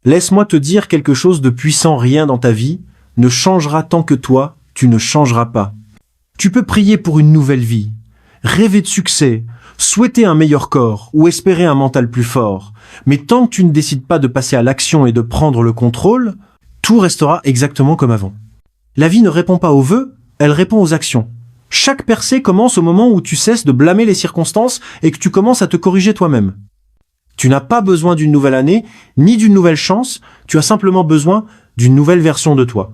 Laisse-moi te dire quelque chose de puissant, rien dans ta vie ne changera tant que toi, tu ne changeras pas. Tu peux prier pour une nouvelle vie, rêver de succès, souhaiter un meilleur corps ou espérer un mental plus fort. Mais tant que tu ne décides pas de passer à l'action et de prendre le contrôle, tout restera exactement comme avant. La vie ne répond pas aux vœux, elle répond aux actions. Chaque percée commence au moment où tu cesses de blâmer les circonstances et que tu commences à te corriger toi-même. Tu n'as pas besoin d'une nouvelle année, ni d'une nouvelle chance, tu as simplement besoin d'une nouvelle version de toi.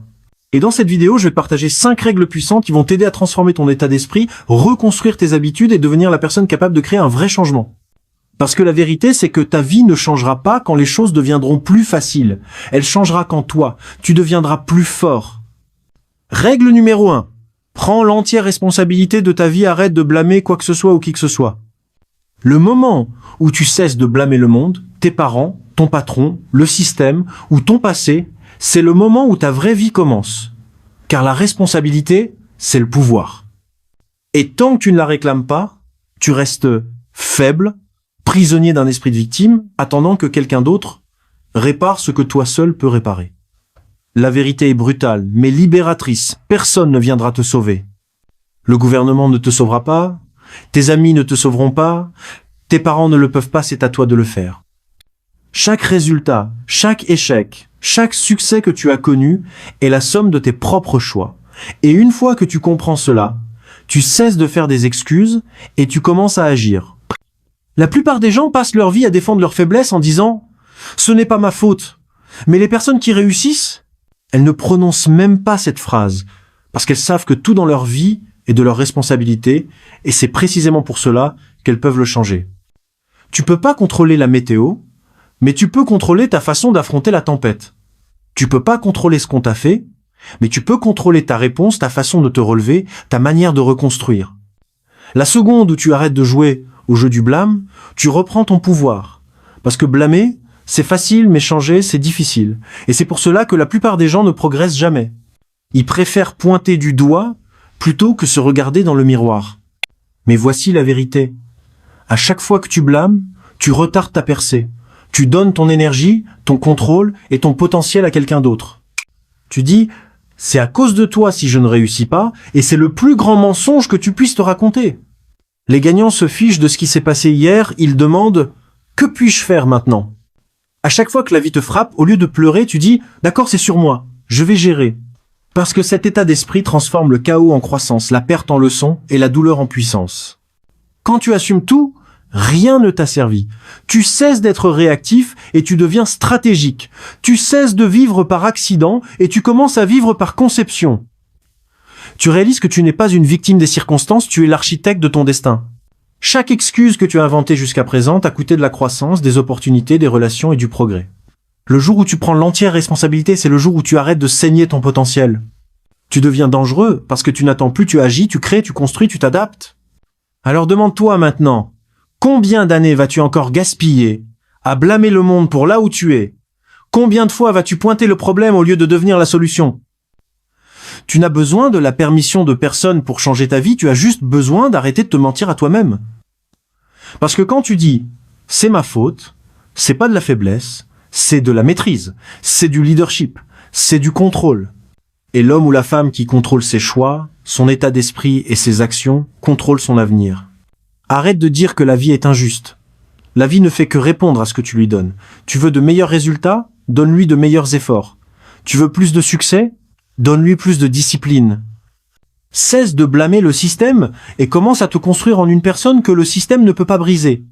Et dans cette vidéo, je vais te partager 5 règles puissantes qui vont t'aider à transformer ton état d'esprit, reconstruire tes habitudes et devenir la personne capable de créer un vrai changement. Parce que la vérité, c'est que ta vie ne changera pas quand les choses deviendront plus faciles. Elle changera quand toi, tu deviendras plus fort. Règle numéro 1. Prends l'entière responsabilité de ta vie, arrête de blâmer quoi que ce soit ou qui que ce soit. Le moment où tu cesses de blâmer le monde, tes parents, ton patron, le système ou ton passé, c'est le moment où ta vraie vie commence. Car la responsabilité, c'est le pouvoir. Et tant que tu ne la réclames pas, tu restes faible, prisonnier d'un esprit de victime, attendant que quelqu'un d'autre répare ce que toi seul peux réparer. La vérité est brutale, mais libératrice. Personne ne viendra te sauver. Le gouvernement ne te sauvera pas, tes amis ne te sauveront pas, tes parents ne le peuvent pas, c'est à toi de le faire. Chaque résultat, chaque échec, chaque succès que tu as connu est la somme de tes propres choix. Et une fois que tu comprends cela, tu cesses de faire des excuses et tu commences à agir. La plupart des gens passent leur vie à défendre leurs faiblesses en disant « ce n'est pas ma faute ». Mais les personnes qui réussissent, elles ne prononcent même pas cette phrase parce qu'elles savent que tout dans leur vie est de leur responsabilité et c'est précisément pour cela qu'elles peuvent le changer. Tu peux pas contrôler la météo, mais tu peux contrôler ta façon d'affronter la tempête. Tu peux pas contrôler ce qu'on t'a fait, mais tu peux contrôler ta réponse, ta façon de te relever, ta manière de reconstruire. La seconde où tu arrêtes de jouer au jeu du blâme, tu reprends ton pouvoir. Parce que blâmer, c'est facile, mais changer, c'est difficile. Et c'est pour cela que la plupart des gens ne progressent jamais. Ils préfèrent pointer du doigt plutôt que se regarder dans le miroir. Mais voici la vérité. À chaque fois que tu blâmes, tu retardes ta percée. Tu donnes ton énergie, ton contrôle et ton potentiel à quelqu'un d'autre. Tu dis, c'est à cause de toi si je ne réussis pas, et c'est le plus grand mensonge que tu puisses te raconter. Les gagnants se fichent de ce qui s'est passé hier, ils demandent, que puis-je faire maintenant? À chaque fois que la vie te frappe, au lieu de pleurer, tu dis, d'accord, c'est sur moi, je vais gérer. Parce que cet état d'esprit transforme le chaos en croissance, la perte en leçon et la douleur en puissance. Quand tu assumes tout, rien ne t'a servi. Tu cesses d'être réactif et tu deviens stratégique. Tu cesses de vivre par accident et tu commences à vivre par conception. Tu réalises que tu n'es pas une victime des circonstances, tu es l'architecte de ton destin. Chaque excuse que tu as inventée jusqu'à présent t'a coûté de la croissance, des opportunités, des relations et du progrès. Le jour où tu prends l'entière responsabilité, c'est le jour où tu arrêtes de saigner ton potentiel. Tu deviens dangereux parce que tu n'attends plus, tu agis, tu crées, tu construis, tu t'adaptes. Alors demande-toi maintenant, combien d'années vas-tu encore gaspiller à blâmer le monde pour là où tu es? Combien de fois vas-tu pointer le problème au lieu de devenir la solution? Tu n'as besoin de la permission de personne pour changer ta vie, tu as juste besoin d'arrêter de te mentir à toi-même. Parce que quand tu dis « c'est ma faute », c'est pas de la faiblesse, c'est de la maîtrise, c'est du leadership, c'est du contrôle. Et l'homme ou la femme qui contrôle ses choix, son état d'esprit et ses actions, contrôle son avenir. Arrête de dire que la vie est injuste. La vie ne fait que répondre à ce que tu lui donnes. Tu veux de meilleurs résultats? Donne-lui de meilleurs efforts. Tu veux plus de succès? Donne-lui plus de discipline. Cesse de blâmer le système et commence à te construire en une personne que le système ne peut pas briser.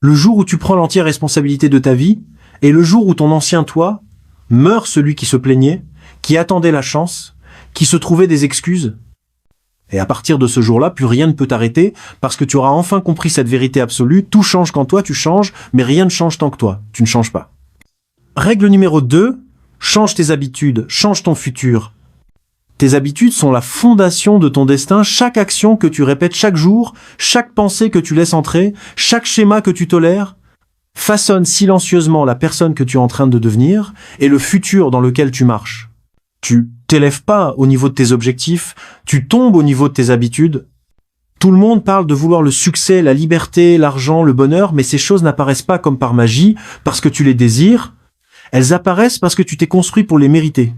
Le jour où tu prends l'entière responsabilité de ta vie, et le jour où ton ancien toi, meurt celui qui se plaignait, qui attendait la chance, qui se trouvait des excuses. Et à partir de ce jour-là, plus rien ne peut t'arrêter parce que tu auras enfin compris cette vérité absolue. Tout change quand toi tu changes, mais rien ne change tant que toi, tu ne changes pas. Règle numéro 2, change tes habitudes, change ton futur. Tes habitudes sont la fondation de ton destin. Chaque action que tu répètes chaque jour, chaque pensée que tu laisses entrer, chaque schéma que tu tolères, façonne silencieusement la personne que tu es en train de devenir et le futur dans lequel tu marches. Tu t'élèves pas au niveau de tes objectifs, tu tombes au niveau de tes habitudes. Tout le monde parle de vouloir le succès, la liberté, l'argent, le bonheur, mais ces choses n'apparaissent pas comme par magie parce que tu les désires. Elles apparaissent parce que tu t'es construit pour les mériter.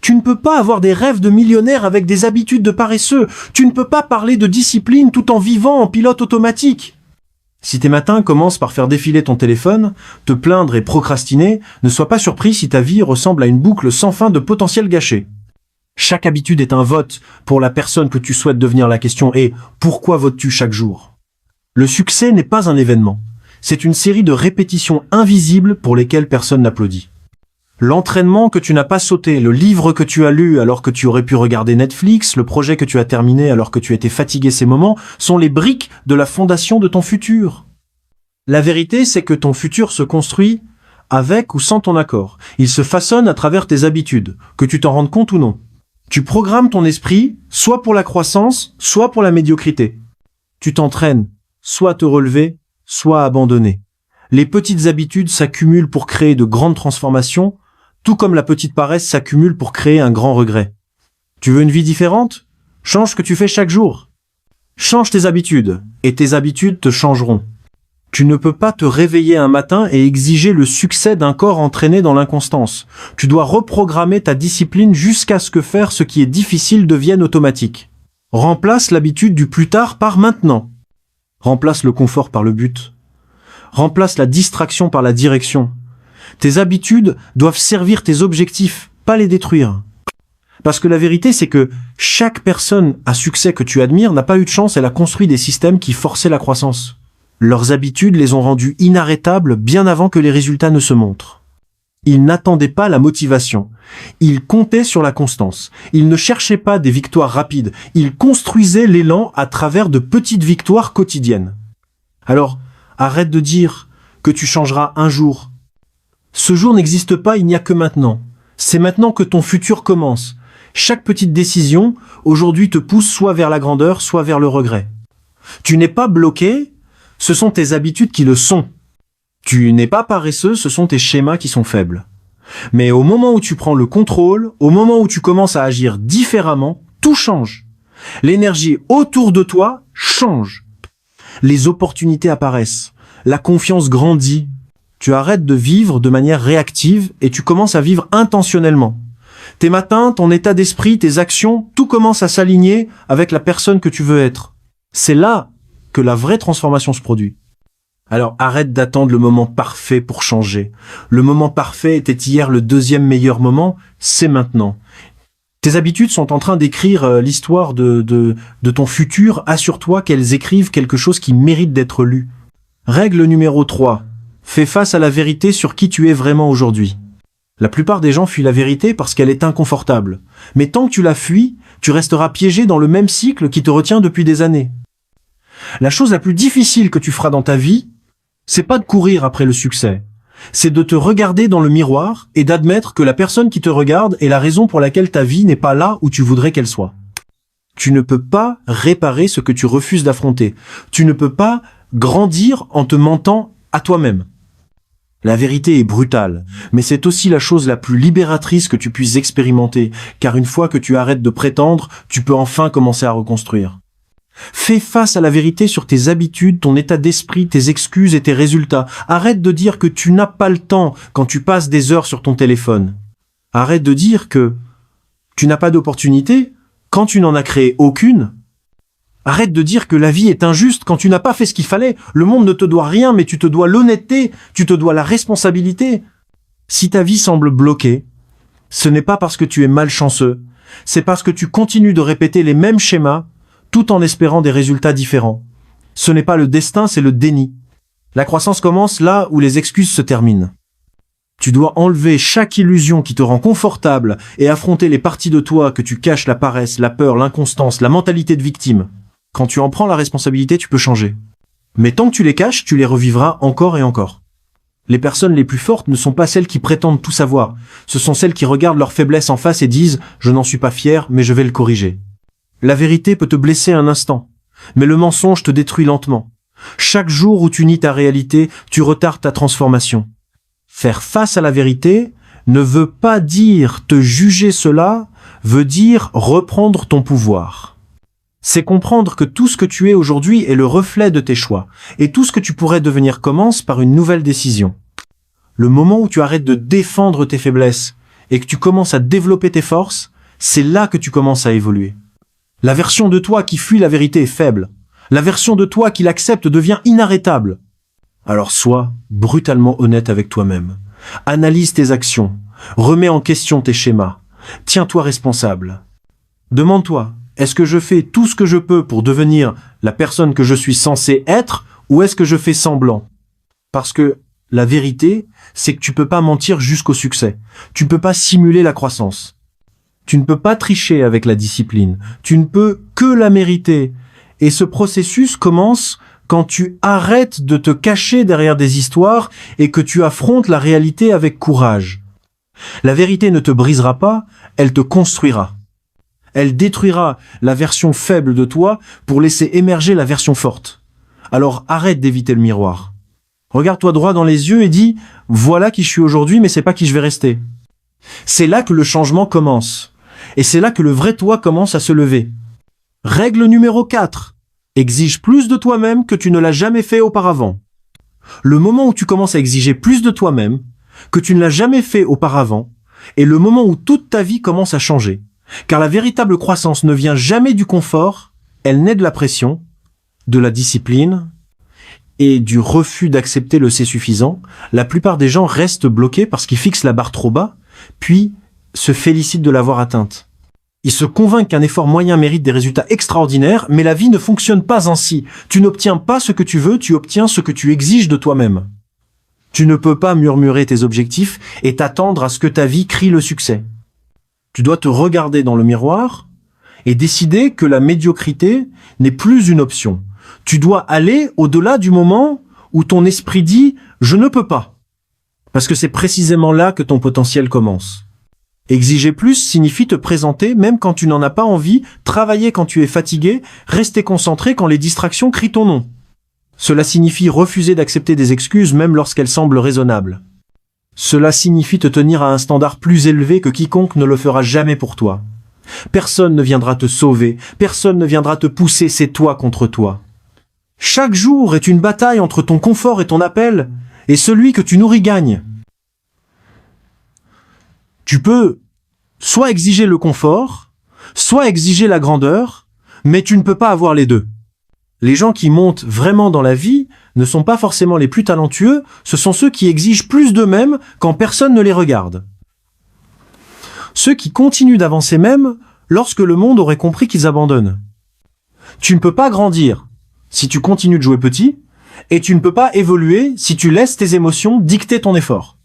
Tu ne peux pas avoir des rêves de millionnaire avec des habitudes de paresseux. Tu ne peux pas parler de discipline tout en vivant en pilote automatique. Si tes matins commencent par faire défiler ton téléphone, te plaindre et procrastiner, ne sois pas surpris si ta vie ressemble à une boucle sans fin de potentiel gâché. Chaque habitude est un vote pour la personne que tu souhaites devenir. La question est « Pourquoi votes-tu chaque jour ?» Le succès n'est pas un événement. C'est une série de répétitions invisibles pour lesquelles personne n'applaudit. L'entraînement que tu n'as pas sauté, le livre que tu as lu alors que tu aurais pu regarder Netflix, le projet que tu as terminé alors que tu étais fatigué ces moments, sont les briques de la fondation de ton futur. La vérité, c'est que ton futur se construit avec ou sans ton accord. Il se façonne à travers tes habitudes, que tu t'en rendes compte ou non. Tu programmes ton esprit, soit pour la croissance, soit pour la médiocrité. Tu t'entraînes, soit à te relever, soit à abandonner. Les petites habitudes s'accumulent pour créer de grandes transformations, tout comme la petite paresse s'accumule pour créer un grand regret. Tu veux une vie différente? Change ce que tu fais chaque jour. Change tes habitudes, et tes habitudes te changeront. Tu ne peux pas te réveiller un matin et exiger le succès d'un corps entraîné dans l'inconstance. Tu dois reprogrammer ta discipline jusqu'à ce que faire ce qui est difficile devienne automatique. Remplace l'habitude du plus tard par maintenant. Remplace le confort par le but. Remplace la distraction par la direction. Tes habitudes doivent servir tes objectifs, pas les détruire. Parce que la vérité, c'est que chaque personne à succès que tu admires n'a pas eu de chance, elle a construit des systèmes qui forçaient la croissance. Leurs habitudes les ont rendus inarrêtables bien avant que les résultats ne se montrent. Ils n'attendaient pas la motivation. Ils comptaient sur la constance. Ils ne cherchaient pas des victoires rapides. Ils construisaient l'élan à travers de petites victoires quotidiennes. Alors, arrête de dire que tu changeras un jour. Ce jour n'existe pas, il n'y a que maintenant. C'est maintenant que ton futur commence. Chaque petite décision, aujourd'hui, te pousse soit vers la grandeur, soit vers le regret. Tu n'es pas bloqué, ce sont tes habitudes qui le sont. Tu n'es pas paresseux, ce sont tes schémas qui sont faibles. Mais au moment où tu prends le contrôle, au moment où tu commences à agir différemment, tout change. L'énergie autour de toi change. Les opportunités apparaissent. La confiance grandit. Tu arrêtes de vivre de manière réactive et tu commences à vivre intentionnellement. Tes matins, ton état d'esprit, tes actions, tout commence à s'aligner avec la personne que tu veux être. C'est là que la vraie transformation se produit. Alors arrête d'attendre le moment parfait pour changer. Le moment parfait était hier le deuxième meilleur moment, c'est maintenant. Tes habitudes sont en train d'écrire l'histoire de ton futur. Assure-toi qu'elles écrivent quelque chose qui mérite d'être lu. Règle numéro 3. Fais face à la vérité sur qui tu es vraiment aujourd'hui. La plupart des gens fuient la vérité parce qu'elle est inconfortable. Mais tant que tu la fuis, tu resteras piégé dans le même cycle qui te retient depuis des années. La chose la plus difficile que tu feras dans ta vie, c'est pas de courir après le succès. C'est de te regarder dans le miroir et d'admettre que la personne qui te regarde est la raison pour laquelle ta vie n'est pas là où tu voudrais qu'elle soit. Tu ne peux pas réparer ce que tu refuses d'affronter. Tu ne peux pas grandir en te mentant à toi-même. La vérité est brutale, mais c'est aussi la chose la plus libératrice que tu puisses expérimenter, car une fois que tu arrêtes de prétendre, tu peux enfin commencer à reconstruire. Fais face à la vérité sur tes habitudes, ton état d'esprit, tes excuses et tes résultats. Arrête de dire que tu n'as pas le temps quand tu passes des heures sur ton téléphone. Arrête de dire que tu n'as pas d'opportunité quand tu n'en as créé aucune. Arrête de dire que la vie est injuste quand tu n'as pas fait ce qu'il fallait. Le monde ne te doit rien, mais tu te dois l'honnêteté, tu te dois la responsabilité. Si ta vie semble bloquée, ce n'est pas parce que tu es malchanceux, c'est parce que tu continues de répéter les mêmes schémas tout en espérant des résultats différents. Ce n'est pas le destin, c'est le déni. La croissance commence là où les excuses se terminent. Tu dois enlever chaque illusion qui te rend confortable et affronter les parties de toi que tu caches, la paresse, la peur, l'inconstance, la mentalité de victime. Quand tu en prends la responsabilité, tu peux changer. Mais tant que tu les caches, tu les revivras encore et encore. Les personnes les plus fortes ne sont pas celles qui prétendent tout savoir. Ce sont celles qui regardent leur faiblesse en face et disent « Je n'en suis pas fier, mais je vais le corriger ». La vérité peut te blesser un instant, mais le mensonge te détruit lentement. Chaque jour où tu nies ta réalité, tu retardes ta transformation. Faire face à la vérité ne veut pas dire te juger, cela veut dire reprendre ton pouvoir. C'est comprendre que tout ce que tu es aujourd'hui est le reflet de tes choix, et tout ce que tu pourrais devenir commence par une nouvelle décision. Le moment où tu arrêtes de défendre tes faiblesses et que tu commences à développer tes forces, c'est là que tu commences à évoluer. La version de toi qui fuit la vérité est faible. La version de toi qui l'accepte devient inarrêtable. Alors sois brutalement honnête avec toi-même. Analyse tes actions. Remets en question tes schémas. Tiens-toi responsable. Demande-toi, est-ce que je fais tout ce que je peux pour devenir la personne que je suis censé être ou est-ce que je fais semblant? Parce que la vérité, c'est que tu peux pas mentir jusqu'au succès. Tu ne peux pas simuler la croissance. Tu ne peux pas tricher avec la discipline. Tu ne peux que la mériter. Et ce processus commence quand tu arrêtes de te cacher derrière des histoires et que tu affrontes la réalité avec courage. La vérité ne te brisera pas, elle te construira. Elle détruira la version faible de toi pour laisser émerger la version forte. Alors arrête d'éviter le miroir. Regarde-toi droit dans les yeux et dis « Voilà qui je suis aujourd'hui, mais c'est pas qui je vais rester ». C'est là que le changement commence. Et c'est là que le vrai toi commence à se lever. Règle numéro 4. Exige plus de toi-même que tu ne l'as jamais fait auparavant. Le moment où tu commences à exiger plus de toi-même que tu ne l'as jamais fait auparavant est le moment où toute ta vie commence à changer. Car la véritable croissance ne vient jamais du confort, elle naît de la pression, de la discipline et du refus d'accepter le c'est suffisant. La plupart des gens restent bloqués parce qu'ils fixent la barre trop bas, puis se félicitent de l'avoir atteinte. Ils se convainquent qu'un effort moyen mérite des résultats extraordinaires, mais la vie ne fonctionne pas ainsi. Tu n'obtiens pas ce que tu veux, tu obtiens ce que tu exiges de toi-même. Tu ne peux pas murmurer tes objectifs et t'attendre à ce que ta vie crie le succès. Tu dois te regarder dans le miroir et décider que la médiocrité n'est plus une option. Tu dois aller au-delà du moment où ton esprit dit « je ne peux pas ». Parce que c'est précisément là que ton potentiel commence. Exiger plus signifie te présenter même quand tu n'en as pas envie, travailler quand tu es fatigué, rester concentré quand les distractions crient ton nom. Cela signifie refuser d'accepter des excuses même lorsqu'elles semblent raisonnables. Cela signifie te tenir à un standard plus élevé que quiconque ne le fera jamais pour toi. Personne ne viendra te sauver, personne ne viendra te pousser, c'est toi contre toi. Chaque jour est une bataille entre ton confort et ton appel, et celui que tu nourris gagne. Tu peux soit exiger le confort, soit exiger la grandeur, mais tu ne peux pas avoir les deux. Les gens qui montent vraiment dans la vie ne sont pas forcément les plus talentueux, ce sont ceux qui exigent plus d'eux-mêmes quand personne ne les regarde. Ceux qui continuent d'avancer même lorsque le monde aurait compris qu'ils abandonnent. Tu ne peux pas grandir si tu continues de jouer petit, et tu ne peux pas évoluer si tu laisses tes émotions dicter ton effort.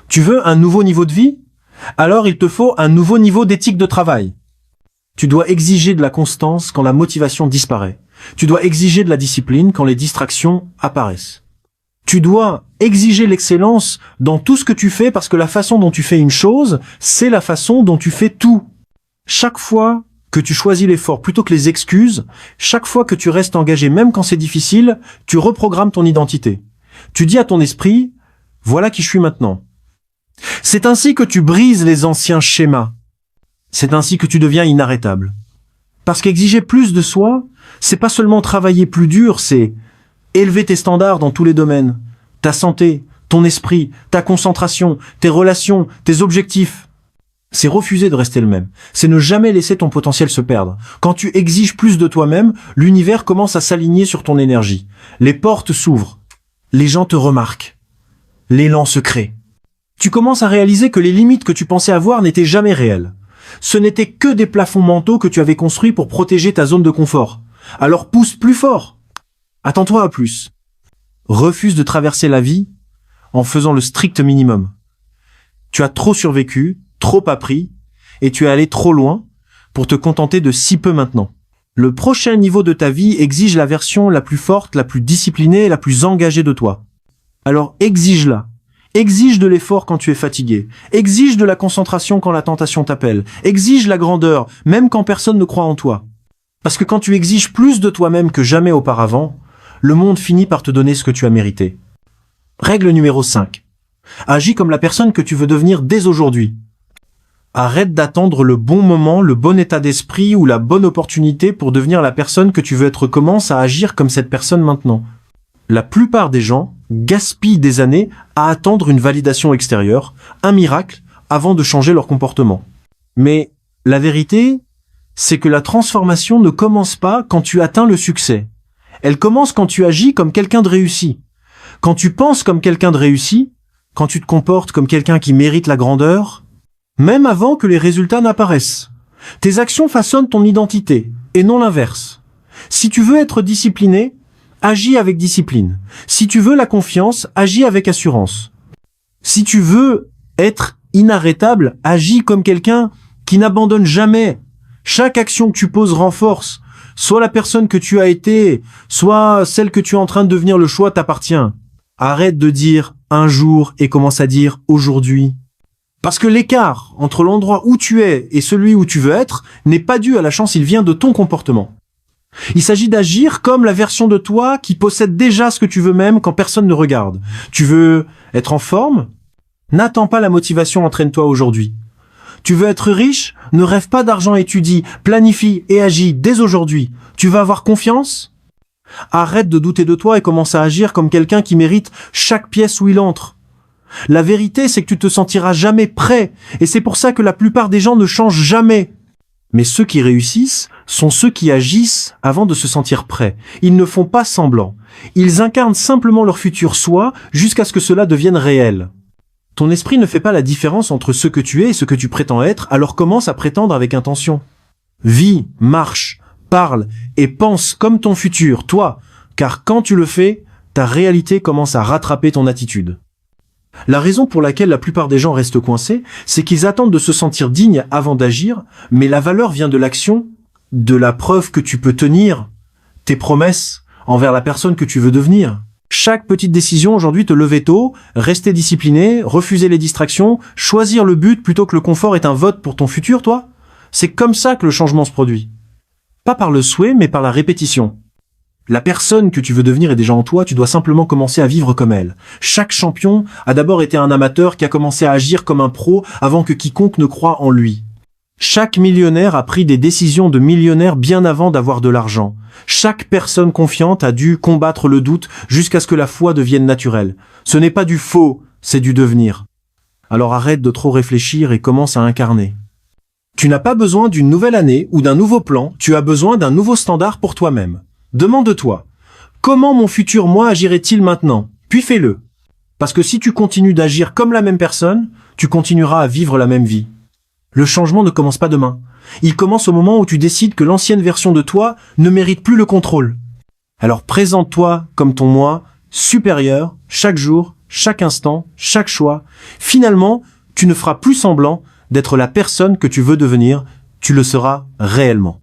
Tu veux un nouveau niveau de vie? Alors il te faut un nouveau niveau d'éthique de travail. Tu dois exiger de la constance quand la motivation disparaît. Tu dois exiger de la discipline quand les distractions apparaissent. Tu dois exiger l'excellence dans tout ce que tu fais parce que la façon dont tu fais une chose, c'est la façon dont tu fais tout. Chaque fois que tu choisis l'effort plutôt que les excuses, chaque fois que tu restes engagé même quand c'est difficile, tu reprogrammes ton identité. Tu dis à ton esprit, voilà qui je suis maintenant. C'est ainsi que tu brises les anciens schémas. C'est ainsi que tu deviens inarrêtable. Parce qu'exiger plus de soi, c'est pas seulement travailler plus dur, c'est élever tes standards dans tous les domaines. Ta santé, ton esprit, ta concentration, tes relations, tes objectifs. C'est refuser de rester le même. C'est ne jamais laisser ton potentiel se perdre. Quand tu exiges plus de toi-même, l'univers commence à s'aligner sur ton énergie. Les portes s'ouvrent. Les gens te remarquent. L'élan se crée. Tu commences à réaliser que les limites que tu pensais avoir n'étaient jamais réelles. Ce n'étaient que des plafonds mentaux que tu avais construits pour protéger ta zone de confort. Alors pousse plus fort. Attends-toi à plus. Refuse de traverser la vie en faisant le strict minimum. Tu as trop survécu, trop appris, et tu es allé trop loin pour te contenter de si peu maintenant. Le prochain niveau de ta vie exige la version la plus forte, la plus disciplinée et la plus engagée de toi. Alors exige-la. Exige de l'effort quand tu es fatigué. Exige de la concentration quand la tentation t'appelle. Exige la grandeur, même quand personne ne croit en toi. Parce que quand tu exiges plus de toi-même que jamais auparavant, le monde finit par te donner ce que tu as mérité. Règle numéro 5. Agis comme la personne que tu veux devenir dès aujourd'hui. Arrête d'attendre le bon moment, le bon état d'esprit ou la bonne opportunité pour devenir la personne que tu veux être. Commence à agir comme cette personne maintenant. La plupart des gens gaspillent des années à attendre une validation extérieure, un miracle, avant de changer leur comportement. Mais la vérité, c'est que la transformation ne commence pas quand tu atteins le succès. Elle commence quand tu agis comme quelqu'un de réussi. Quand tu penses comme quelqu'un de réussi, quand tu te comportes comme quelqu'un qui mérite la grandeur, même avant que les résultats n'apparaissent. Tes actions façonnent ton identité, et non l'inverse. Si tu veux être discipliné, agis avec discipline. Si tu veux la confiance, agis avec assurance. Si tu veux être inarrêtable, agis comme quelqu'un qui n'abandonne jamais. Chaque action que tu poses renforce. Soit la personne que tu as été, soit celle que tu es en train de devenir, le choix t'appartient. Arrête de dire un jour et commence à dire aujourd'hui. Parce que l'écart entre l'endroit où tu es et celui où tu veux être n'est pas dû à la chance, il vient de ton comportement. Il s'agit d'agir comme la version de toi qui possède déjà ce que tu veux même quand personne ne regarde. Tu veux être en forme? N'attends pas la motivation, entraîne-toi aujourd'hui. Tu veux être riche? Ne rêve pas d'argent, étudie, planifie et agis dès aujourd'hui. Tu veux avoir confiance? Arrête de douter de toi et commence à agir comme quelqu'un qui mérite chaque pièce où il entre. La vérité, c'est que tu te sentiras jamais prêt, et c'est pour ça que la plupart des gens ne changent jamais. Mais ceux qui réussissent sont ceux qui agissent avant de se sentir prêts. Ils ne font pas semblant. Ils incarnent simplement leur futur soi jusqu'à ce que cela devienne réel. Ton esprit ne fait pas la différence entre ce que tu es et ce que tu prétends être, alors commence à prétendre avec intention. Vis, marche, parle et pense comme ton futur, toi, car quand tu le fais, ta réalité commence à rattraper ton attitude. La raison pour laquelle la plupart des gens restent coincés, c'est qu'ils attendent de se sentir dignes avant d'agir, mais la valeur vient de l'action, de la preuve que tu peux tenir tes promesses envers la personne que tu veux devenir. Chaque petite décision aujourd'hui, te lever tôt, rester discipliné, refuser les distractions, choisir le but plutôt que le confort est un vote pour ton futur, toi. C'est comme ça que le changement se produit. Pas par le souhait, mais par la répétition. La personne que tu veux devenir est déjà en toi, tu dois simplement commencer à vivre comme elle. Chaque champion a d'abord été un amateur qui a commencé à agir comme un pro avant que quiconque ne croie en lui. Chaque millionnaire a pris des décisions de millionnaire bien avant d'avoir de l'argent. Chaque personne confiante a dû combattre le doute jusqu'à ce que la foi devienne naturelle. Ce n'est pas du faux, c'est du devenir. Alors arrête de trop réfléchir et commence à incarner. Tu n'as pas besoin d'une nouvelle année ou d'un nouveau plan, tu as besoin d'un nouveau standard pour toi-même. Demande-toi, comment mon futur moi agirait-il maintenant? Puis fais-le. Parce que si tu continues d'agir comme la même personne, tu continueras à vivre la même vie. Le changement ne commence pas demain. Il commence au moment où tu décides que l'ancienne version de toi ne mérite plus le contrôle. Alors présente-toi comme ton moi supérieur, chaque jour, chaque instant, chaque choix. Finalement, tu ne feras plus semblant d'être la personne que tu veux devenir, tu le seras réellement.